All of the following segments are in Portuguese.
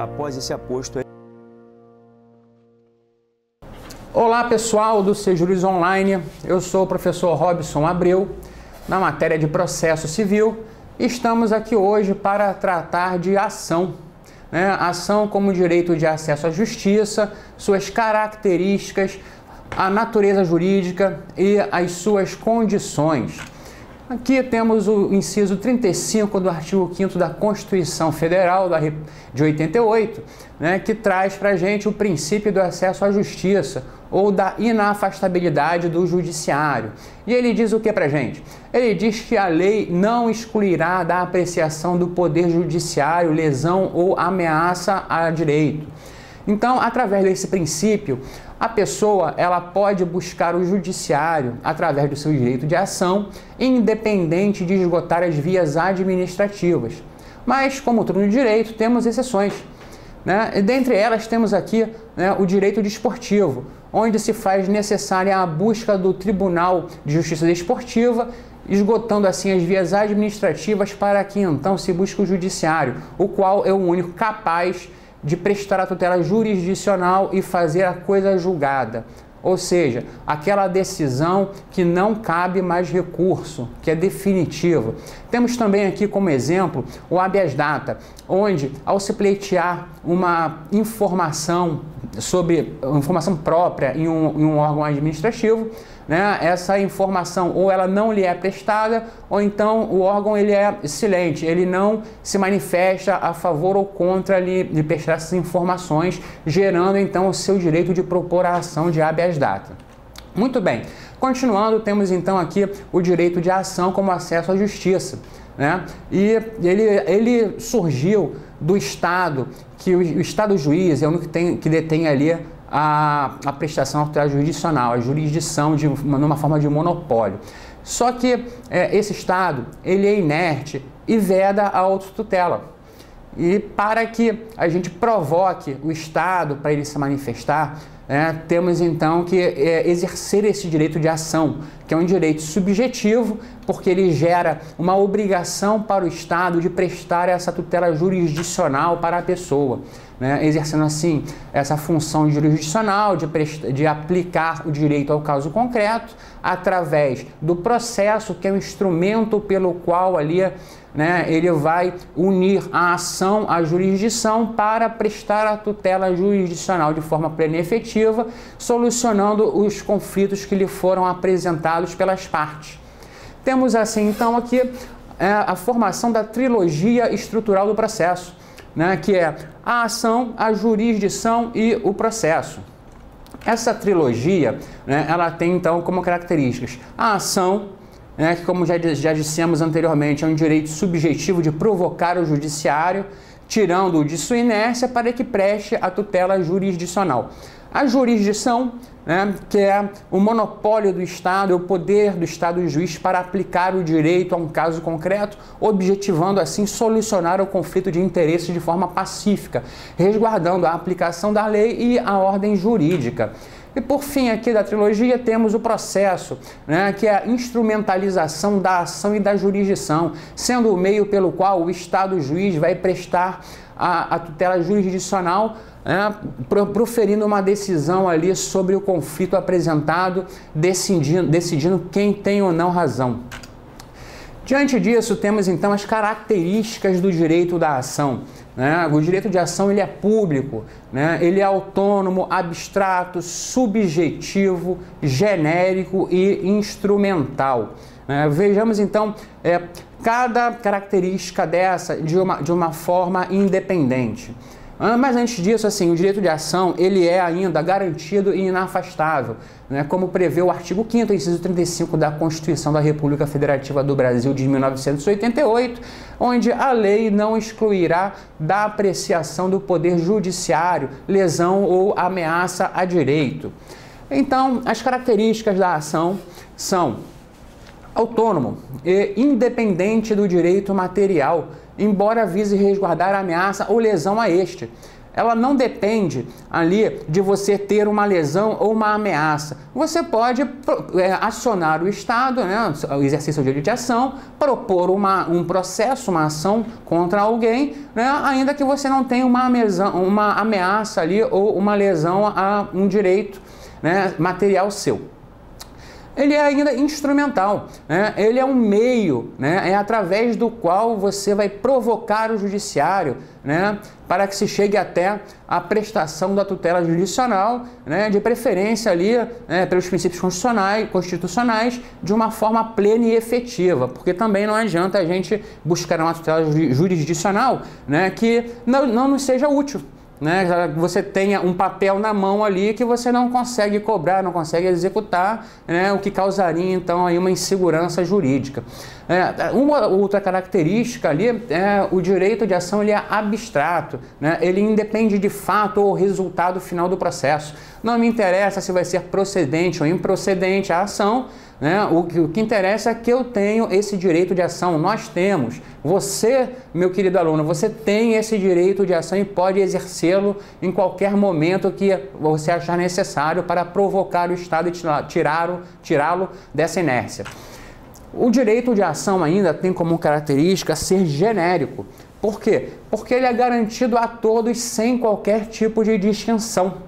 após esse aposto. Olá pessoal do Sejuris Online, eu sou o professor Robson Abreu, na matéria de processo civil. Estamos aqui hoje para tratar de ação, ação como direito de acesso à justiça, suas características, a natureza jurídica e as suas condições. Aqui temos o inciso 35 do artigo 5º da Constituição Federal de 88, que traz para a gente o princípio do acesso à justiça ou da inafastabilidade do judiciário. E ele diz o que para a gente? Ele diz que a lei não excluirá da apreciação do poder judiciário lesão ou ameaça a direito. Então, através desse princípio, a pessoa ela pode buscar o judiciário através do seu direito de ação, independente de esgotar as vias administrativas. Mas, como tudo no direito, temos exceções. E dentre elas temos aqui o direito desportivo, onde se faz necessária a busca do Tribunal de Justiça Desportiva, esgotando assim as vias administrativas para que então se busque o judiciário, o qual é o único capaz de prestar a tutela jurisdicional e fazer a coisa julgada. Ou seja, aquela decisão que não cabe mais recurso, que é definitiva. Temos também aqui como exemplo o habeas data, onde ao se pleitear uma informação própria em um órgão administrativo, essa informação ou ela não lhe é prestada, ou então o órgão ele é silente, ele não se manifesta a favor ou contra lhe prestar essas informações, gerando então o seu direito de propor a ação de habeas data. Muito bem, continuando, temos então aqui o direito de ação como acesso à justiça. E ele surgiu do Estado, que o Estado juiz é o único que detém ali a prestação da tutela jurisdicional, a jurisdição numa forma de monopólio. Só que esse Estado ele é inerte e veda a autotutela. E para que a gente provoque o Estado para ele se manifestar, temos então que exercer esse direito de ação, que é um direito subjetivo, porque ele gera uma obrigação para o Estado de prestar essa tutela jurisdicional para a pessoa, exercendo assim essa função jurisdicional de aplicar o direito ao caso concreto através do processo, que é um instrumento pelo qual ali ele vai unir a ação à jurisdição para prestar a tutela jurisdicional de forma plena e efetiva, solucionando os conflitos que lhe foram apresentados pelas partes. Temos assim então aqui a formação da trilogia estrutural do processo, que é a ação, a jurisdição e o processo. Essa trilogia ela tem então como características a ação, que como já dissemos anteriormente, é um direito subjetivo de provocar o judiciário, tirando-o de sua inércia para que preste a tutela jurisdicional. A jurisdição, que é o monopólio do Estado, é o poder do Estado juiz para aplicar o direito a um caso concreto, objetivando assim solucionar o conflito de interesses de forma pacífica, resguardando a aplicação da lei e a ordem jurídica. E por fim aqui da trilogia temos o processo, que é a instrumentalização da ação e da jurisdição, sendo o meio pelo qual o Estado juiz vai prestar a tutela jurisdicional, proferindo uma decisão ali sobre o conflito apresentado, decidindo quem tem ou não razão. Diante disso, temos então as características do direito da ação. O direito de ação ele é público, ele é autônomo, abstrato, subjetivo, genérico e instrumental. Vejamos então cada característica dessa de uma forma independente. Mas antes disso, assim, o direito de ação ele é ainda garantido e inafastável, como prevê o artigo 5º, inciso 35 da Constituição da República Federativa do Brasil de 1988, onde a lei não excluirá da apreciação do poder judiciário lesão ou ameaça a direito. Então, as características da ação são autônomo e independente do direito material, embora vise resguardar a ameaça ou lesão a este. ela não depende ali de você ter uma lesão ou uma ameaça. Você pode acionar o Estado, né, o exercício do direito de ação, propor um processo, uma ação contra alguém, né, ainda que você não tenha uma ameaça ali ou uma lesão a um direito, né, material seu. Ele é ainda instrumental, né? Ele é um meio, né? É através do qual você vai provocar o judiciário, né? Para que se chegue até a prestação da tutela jurisdicional, né? De preferência ali, né? Pelos princípios constitucionais, de uma forma plena e efetiva, porque também não adianta a gente buscar uma tutela jurisdicional, né? Que não nos seja útil. Né, você tenha um papel na mão ali que você não consegue cobrar, não consegue executar, né, o que causaria então aí uma insegurança jurídica. Uma outra característica ali é o direito de ação, ele é abstrato, né, ele independe de fato ou resultado final do processo. Não me interessa se vai ser procedente ou improcedente a ação, né? O que interessa é que eu tenho esse direito de ação, nós temos. Você, meu querido aluno, você tem esse direito de ação e pode exercê-lo em qualquer momento que você achar necessário para provocar o Estado e tirá-lo dessa inércia. O direito de ação ainda tem como característica ser genérico. Por quê? Porque ele é garantido a todos sem qualquer tipo de distinção.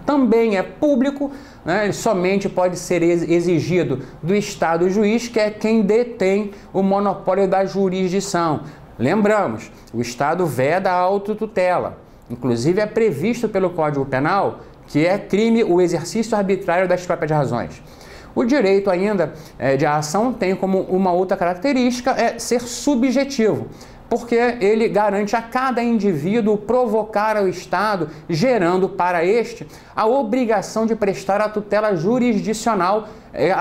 Também é público, né? Ele somente pode ser exigido do Estado juiz, que é quem detém o monopólio da jurisdição. Lembramos, o Estado veda a autotutela. Inclusive é previsto pelo Código Penal que é crime o exercício arbitrário das próprias razões. O direito ainda de ação tem como uma outra característica ser subjetivo, porque ele garante a cada indivíduo provocar ao Estado, gerando para este a obrigação de prestar a tutela jurisdicional,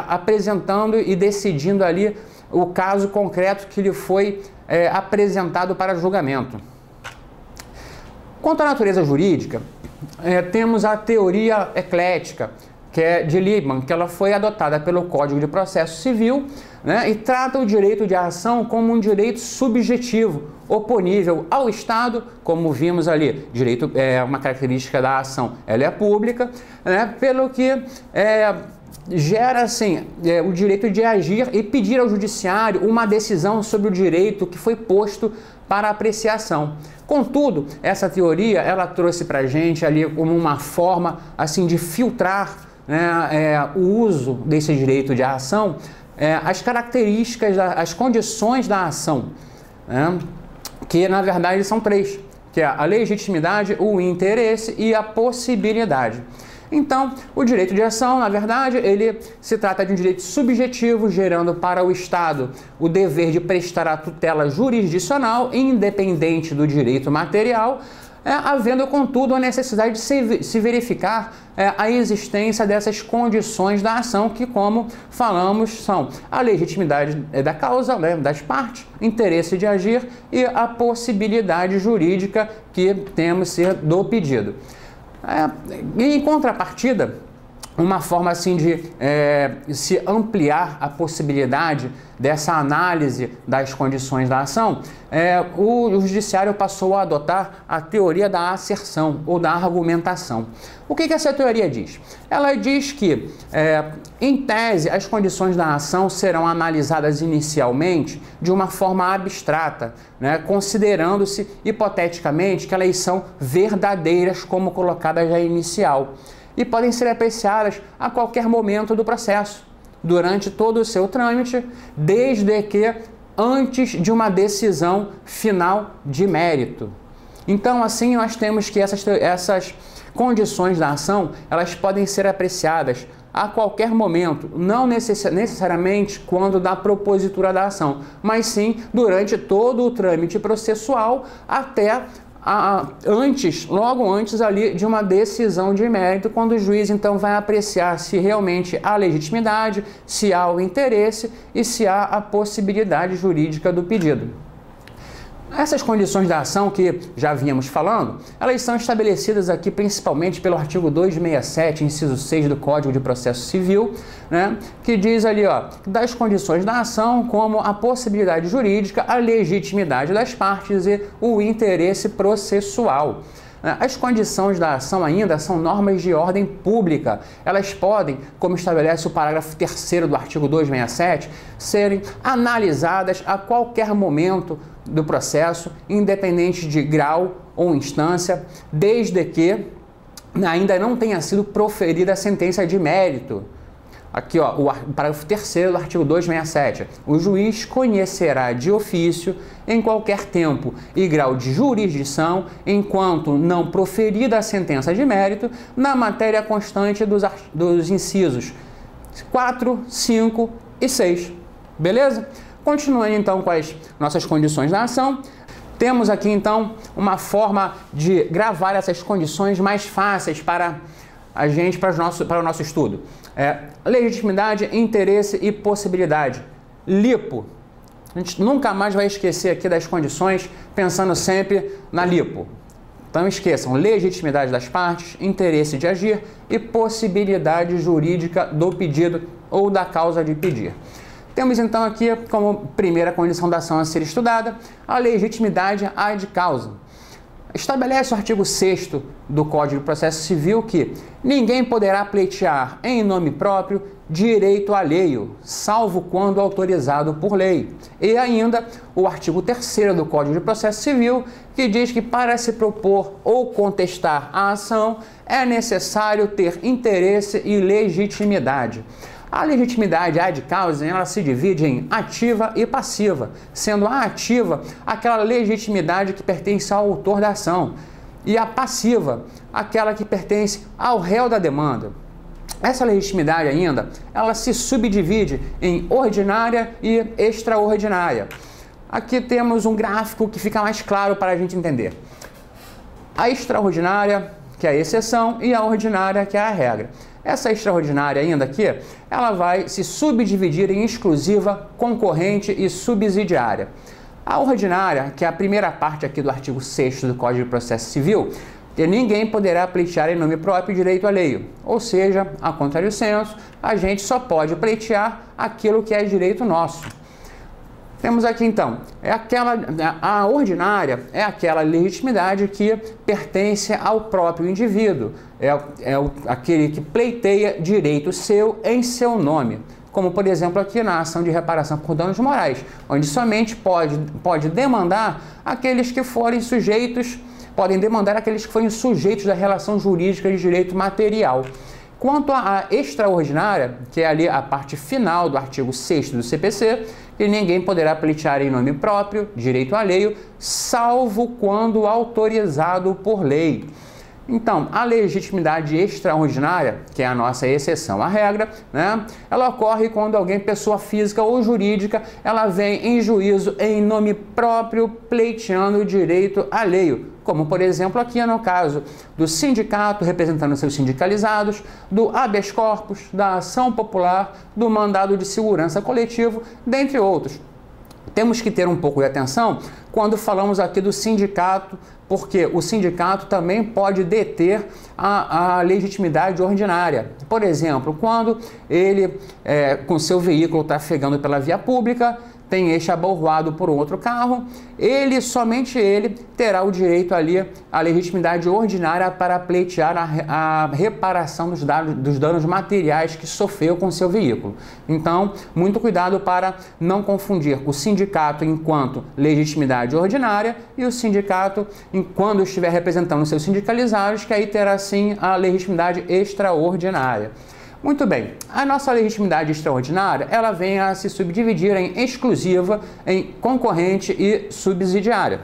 apresentando e decidindo ali o caso concreto que lhe foi apresentado para julgamento. Quanto à natureza jurídica, temos a teoria eclética, que é de Liebman, que ela foi adotada pelo Código de Processo Civil, né, e trata o direito de ação como um direito subjetivo, oponível ao Estado, como vimos ali, direito uma característica da ação, ela é pública, né, pelo que gera assim o direito de agir e pedir ao judiciário uma decisão sobre o direito que foi posto para apreciação. Contudo, essa teoria ela trouxe para a gente ali como uma forma assim de filtrar, né, o uso desse direito de ação, as características, as condições da ação, né, que na verdade são três, que é a legitimidade, o interesse e a possibilidade. Então, o direito de ação, na verdade, ele se trata de um direito subjetivo, gerando para o Estado o dever de prestar a tutela jurisdicional, independente do direito material, havendo, contudo, a necessidade de se verificar a existência dessas condições da ação, que, como falamos, são a legitimidade da causa, né, das partes, interesse de agir e a possibilidade jurídica que temos do pedido. Em contrapartida, uma forma assim de se ampliar a possibilidade dessa análise das condições da ação, o judiciário passou a adotar a teoria da asserção ou da argumentação. O que essa teoria diz? Ela diz que, em tese, as condições da ação serão analisadas inicialmente de uma forma abstrata, né, considerando-se hipoteticamente que elas são verdadeiras como colocadas já inicial, e podem ser apreciadas a qualquer momento do processo, durante todo o seu trâmite, desde que antes de uma decisão final de mérito. Então, assim, nós temos que essas condições da ação, elas podem ser apreciadas a qualquer momento, não necessariamente quando da propositura da ação, mas sim durante todo o trâmite processual até logo antes ali de uma decisão de mérito, quando o juiz então vai apreciar se realmente há legitimidade, se há o interesse e se há a possibilidade jurídica do pedido. Essas condições da ação que já vínhamos falando, elas são estabelecidas aqui principalmente pelo artigo 267, inciso 6 do Código de Processo Civil, né, que diz ali, das condições da ação como a possibilidade jurídica, a legitimidade das partes e o interesse processual. As condições da ação ainda são normas de ordem pública. Elas podem, como estabelece o parágrafo 3º do artigo 267, serem analisadas a qualquer momento do processo, independente de grau ou instância, desde que ainda não tenha sido proferida a sentença de mérito. Aqui, ó, o parágrafo 3º do artigo 267. O juiz conhecerá de ofício, em qualquer tempo e grau de jurisdição, enquanto não proferida a sentença de mérito, na matéria constante dos incisos 4, 5 e 6. Beleza? Continuando então com as nossas condições da ação, temos aqui então uma forma de gravar essas condições mais fáceis para a gente, para o nosso estudo. Legitimidade, interesse e possibilidade. LIPO. A gente nunca mais vai esquecer aqui das condições, pensando sempre na LIPO. Então esqueçam: legitimidade das partes, interesse de agir e possibilidade jurídica do pedido ou da causa de pedir. Temos então aqui como primeira condição da ação a ser estudada a legitimidade ad causa. Estabelece o artigo 6º do Código de Processo Civil que ninguém poderá pleitear em nome próprio direito alheio, salvo quando autorizado por lei. E ainda o artigo 3º do Código de Processo Civil, que diz que para se propor ou contestar a ação é necessário ter interesse e legitimidade. A legitimidade ad causa, ela se divide em ativa e passiva, sendo a ativa aquela legitimidade que pertence ao autor da ação e a passiva aquela que pertence ao réu da demanda. Essa legitimidade ainda, ela se subdivide em ordinária e extraordinária. Aqui temos um gráfico que fica mais claro para a gente entender. A extraordinária, que é a exceção, e a ordinária, que é a regra. Essa extraordinária ainda aqui, ela vai se subdividir em exclusiva, concorrente e subsidiária. A ordinária, que é a primeira parte aqui do artigo 6º do Código de Processo Civil, que ninguém poderá pleitear em nome próprio direito alheio. Ou seja, a contrário senso, a gente só pode pleitear aquilo que é direito nosso. Temos aqui então, a ordinária é aquela legitimidade que pertence ao próprio indivíduo, aquele que pleiteia direito seu em seu nome, como por exemplo aqui na ação de reparação por danos morais, onde somente pode demandar aqueles que forem sujeitos, da relação jurídica de direito material. Quanto à extraordinária, que é ali a parte final do artigo 6º do CPC, que ninguém poderá pleitear em nome próprio, direito alheio, salvo quando autorizado por lei. Então, a legitimidade extraordinária, que é a nossa exceção à regra, né, ela ocorre quando alguém, pessoa física ou jurídica, ela vem em juízo em nome próprio pleiteando direito alheio, como por exemplo aqui no caso do sindicato representando seus sindicalizados, do habeas corpus, da ação popular, do mandado de segurança coletivo, dentre outros. Temos que ter um pouco de atenção quando falamos aqui do sindicato, porque o sindicato também pode deter a legitimidade ordinária. Por exemplo, quando ele, com seu veículo trafegando pela via pública, tem eixo aborroado por um outro carro, somente ele terá o direito ali, a legitimidade ordinária para pleitear a reparação dos danos materiais que sofreu com seu veículo. Então, muito cuidado para não confundir o sindicato enquanto legitimidade ordinária e o sindicato quando estiver representando seus sindicalizados, que aí terá sim a legitimidade extraordinária. Muito bem, a nossa legitimidade extraordinária, ela vem a se subdividir em exclusiva, em concorrente e subsidiária.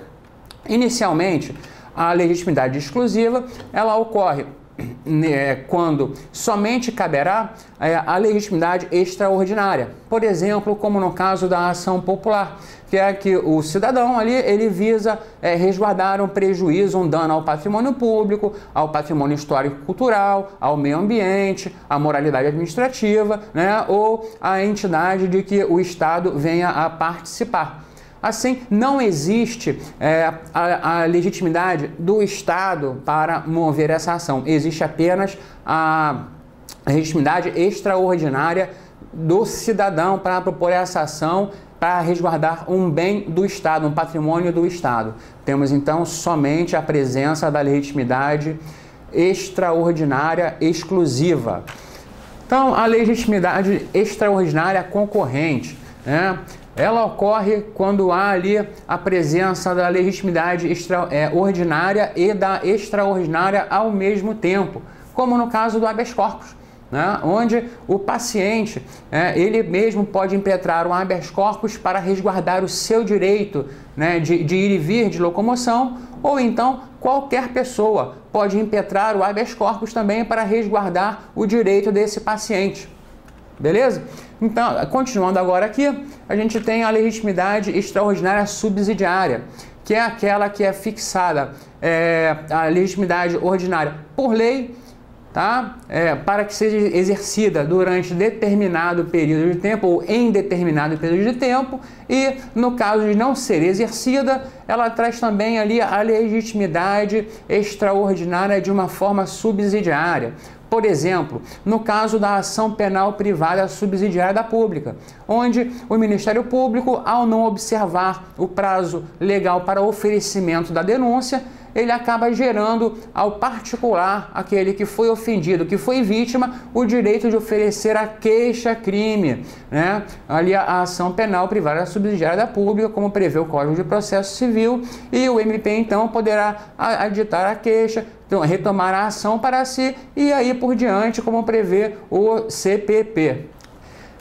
Inicialmente, a legitimidade exclusiva, ela ocorre quando somente caberá a legitimidade extraordinária. Por exemplo, como no caso da ação popular, que é que o cidadão ali, ele visa resguardar um prejuízo, um dano ao patrimônio público, ao patrimônio histórico-cultural, ao meio ambiente, à moralidade administrativa, né, ou à entidade de que o Estado venha a participar. Assim, não existe a legitimidade do Estado para mover essa ação. Existe apenas a legitimidade extraordinária do cidadão para propor essa ação para resguardar um bem do Estado, um patrimônio do Estado. Temos então somente a presença da legitimidade extraordinária exclusiva. Então, a legitimidade extraordinária concorrente, né, ela ocorre quando há ali a presença da legitimidade ordinária e da extraordinária ao mesmo tempo, como no caso do habeas corpus, né, onde o paciente ele mesmo pode impetrar um habeas corpus para resguardar o seu direito, né, de ir e vir, de locomoção, ou então qualquer pessoa pode impetrar o habeas corpus também para resguardar o direito desse paciente. Beleza? Então, continuando agora aqui, a gente tem a legitimidade extraordinária subsidiária, que é aquela que é fixada, a legitimidade ordinária por lei, tá? Para que seja exercida durante determinado período de tempo ou em determinado período de tempo, e no caso de não ser exercida, ela traz também ali a legitimidade extraordinária de uma forma subsidiária. Por exemplo, no caso da ação penal privada subsidiária da pública, onde o Ministério Público, ao não observar o prazo legal para oferecimento da denúncia, ele acaba gerando ao particular, aquele que foi ofendido, que foi vítima, o direito de oferecer a queixa-crime, né? Ali a ação penal privada subsidiária da pública, como prevê o Código de Processo Civil, e o MP então poderá aditar a queixa, então, retomar a ação para si e aí por diante, como prevê o CPP.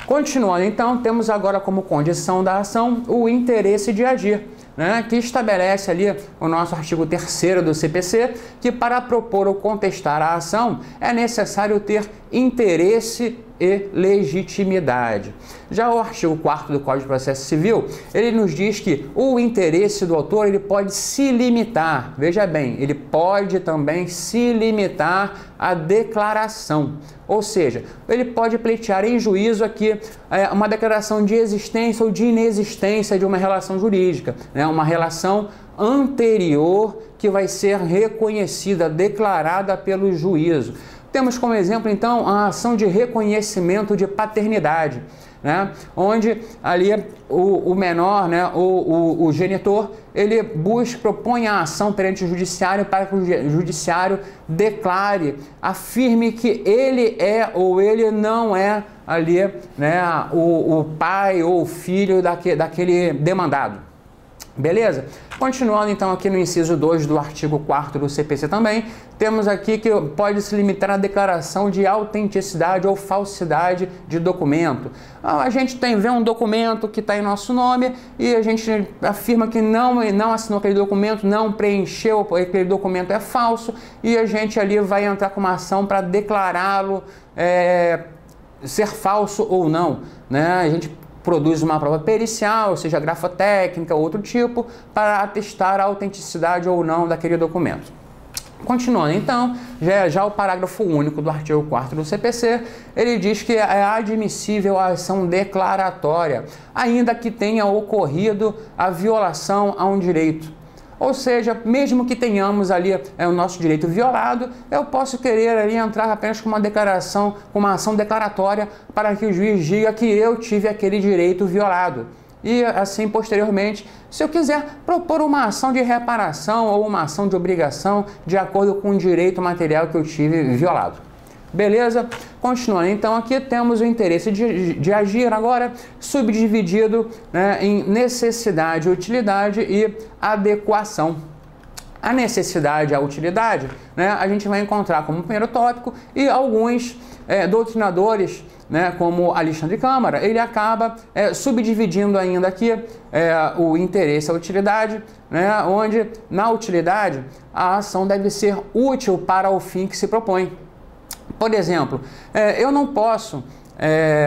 Continuando, então, temos agora como condição da ação o interesse de agir, né, que estabelece ali o nosso artigo 3º do CPC, que para propor ou contestar a ação é necessário ter interesse e legitimidade. Já o artigo 4º do Código de Processo Civil, ele nos diz que o interesse do autor ele pode se limitar, veja bem, ele pode também se limitar à declaração, ou seja, ele pode pleitear em juízo aqui uma declaração de existência ou de inexistência de uma relação jurídica, né, uma relação anterior que vai ser reconhecida, declarada pelo juízo. Temos como exemplo, então, a ação de reconhecimento de paternidade, né? Onde ali o menor, né, o genitor, ele propõe a ação perante o judiciário para que o judiciário declare, afirme que ele é ou ele não é ali, né, o pai ou o filho daquele demandado. Beleza? Continuando então aqui no inciso 2 do artigo 4º do CPC também, temos aqui que pode se limitar a declaração de autenticidade ou falsidade de documento. A gente vê um documento que está em nosso nome e a gente afirma que não assinou aquele documento, não preencheu, aquele documento é falso, e a gente ali vai entrar com uma ação para declará-lo ser falso ou não, né? A gente produz uma prova pericial, seja grafotécnica ou outro tipo, para atestar a autenticidade ou não daquele documento. Continuando então, já o parágrafo único do artigo 4º do CPC, ele diz que é admissível a ação declaratória, ainda que tenha ocorrido a violação a um direito. Ou seja, mesmo que tenhamos ali o nosso direito violado, eu posso querer ali entrar apenas com uma declaração, com uma ação declaratória para que o juiz diga que eu tive aquele direito violado. E assim, posteriormente, se eu quiser propor uma ação de reparação ou uma ação de obrigação de acordo com o direito material que eu tive violado. Beleza? Continuando, então aqui temos o interesse de agir agora subdividido, né, em necessidade, utilidade e adequação. A necessidade e a utilidade, né, a gente vai encontrar como primeiro tópico, e alguns doutrinadores, né, como Alexandre Câmara, ele acaba subdividindo ainda aqui o interesse e a utilidade, né, onde na utilidade a ação deve ser útil para o fim que se propõe. Por exemplo, eu não posso,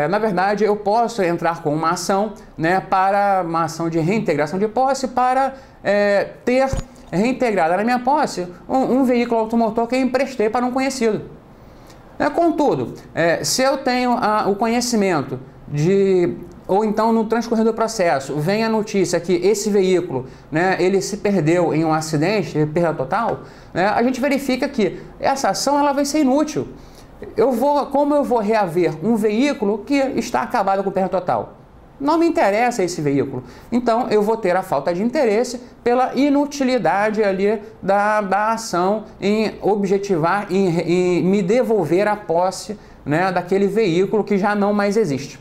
na verdade, eu posso entrar com uma ação, né, para uma ação de reintegração de posse para ter reintegrada na minha posse um veículo automotor que eu emprestei para um conhecido. Contudo, se eu tenho o conhecimento ou então no transcorrer do processo, vem a notícia que esse veículo, né, ele se perdeu em um acidente, perda total, né, a gente verifica que essa ação ela vai ser inútil. Como eu vou reaver um veículo que está acabado com perda total? Não me interessa esse veículo. Então, eu vou ter a falta de interesse pela inutilidade ali da ação em objetivar, em me devolver a posse, né, daquele veículo que já não mais existe.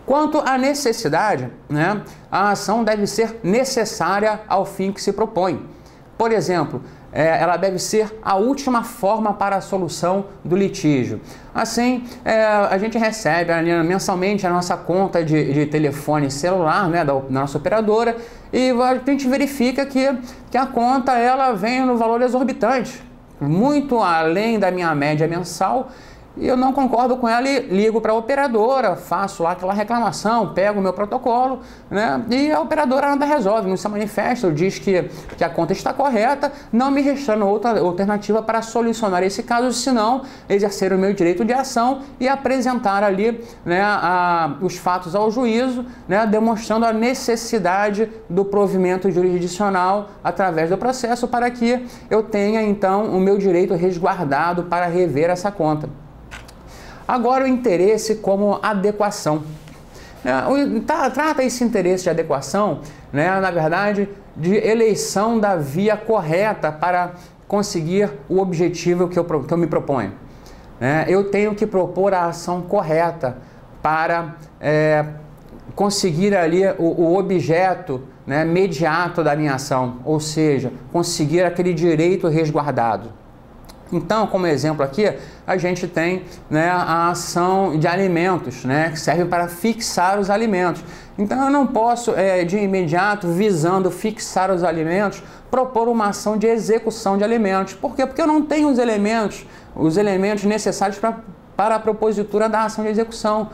Quanto à necessidade, né, a ação deve ser necessária ao fim que se propõe. Por exemplo, ela deve ser a última forma para a solução do litígio. Assim, a gente recebe mensalmente a nossa conta de telefone celular, né, da nossa operadora, e a gente verifica que a conta ela vem no valor exorbitante, muito além da minha média mensal. E eu não concordo com ela e ligo para a operadora, faço lá aquela reclamação, pego o meu protocolo, né? E a operadora nada resolve, não se manifesta, diz que a conta está correta, não me restando outra alternativa para solucionar esse caso, senão exercer o meu direito de ação e apresentar ali, né, os fatos ao juízo, né, demonstrando a necessidade do provimento jurisdicional através do processo para que eu tenha então o meu direito resguardado para rever essa conta. Agora, o interesse como adequação. Trata esse interesse de adequação, né, na verdade, de eleição da via correta para conseguir o objetivo que eu me proponho. Eu tenho que propor a ação correta para conseguir ali o objeto, né, imediato da minha ação, ou seja, conseguir aquele direito resguardado. Então, como exemplo aqui, a gente tem, né, a ação de alimentos, né, que serve para fixar os alimentos. Então, eu não posso, de imediato, visando fixar os alimentos, propor uma ação de execução de alimentos. Por quê? Porque eu não tenho os elementos necessários para a propositura da ação de execução.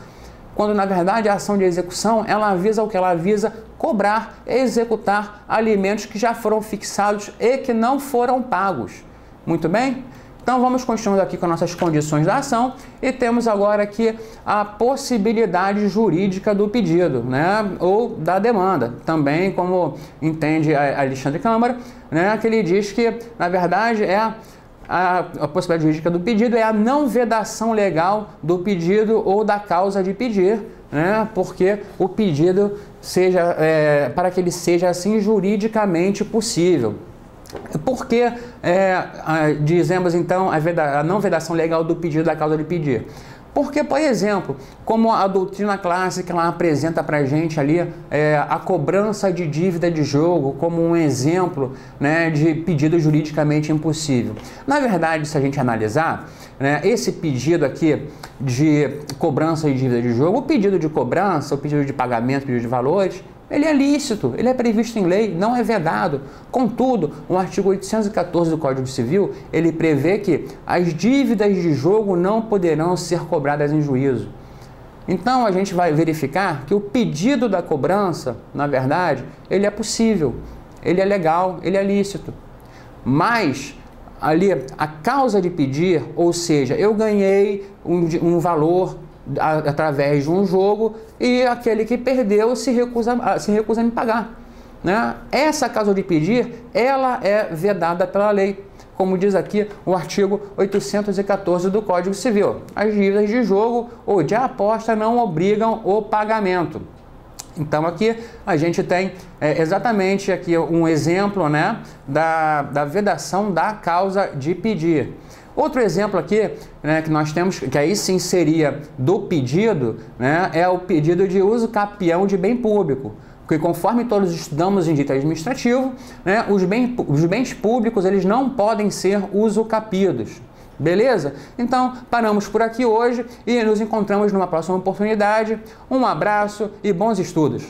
Quando, na verdade, a ação de execução, ela visa o que? Ela visa cobrar e executar alimentos que já foram fixados e que não foram pagos. Muito bem? Então, vamos continuando aqui com nossas condições da ação e temos agora aqui a possibilidade jurídica do pedido, né, ou da demanda, também como entende Alexandre Câmara, né, que ele diz que, na verdade, a possibilidade jurídica do pedido é a não vedação legal do pedido ou da causa de pedir, né, porque o pedido seja, para que ele seja assim juridicamente possível. Por que dizemos então a não vedação legal do pedido da causa de pedir? Porque, por exemplo, como a doutrina clássica ela apresenta para a gente ali a cobrança de dívida de jogo como um exemplo, né, de pedido juridicamente impossível. Na verdade, se a gente analisar, né, esse pedido aqui de cobrança de dívida de jogo, o pedido de cobrança, o pedido de pagamento, o pedido de valores, ele é lícito, ele é previsto em lei, não é vedado. Contudo, o artigo 814 do Código Civil, ele prevê que as dívidas de jogo não poderão ser cobradas em juízo. Então, a gente vai verificar que o pedido da cobrança, na verdade, ele é possível, ele é legal, ele é lícito. Mas, ali, a causa de pedir, ou seja, eu ganhei um valor através de um jogo e aquele que perdeu se recusa a me pagar, né? Essa causa de pedir, ela é vedada pela lei, como diz aqui o artigo 814 do Código Civil. As dívidas de jogo ou de aposta não obrigam o pagamento. Então aqui a gente tem exatamente aqui um exemplo, né, da vedação da causa de pedir. Outro exemplo aqui, né, que nós temos, que aí sim seria do pedido, né, é o pedido de uso capião de bem público. Porque conforme todos estudamos em direito administrativo, né, os bens públicos eles não podem ser usucapidos. Beleza? Então, paramos por aqui hoje e nos encontramos numa próxima oportunidade. Um abraço e bons estudos!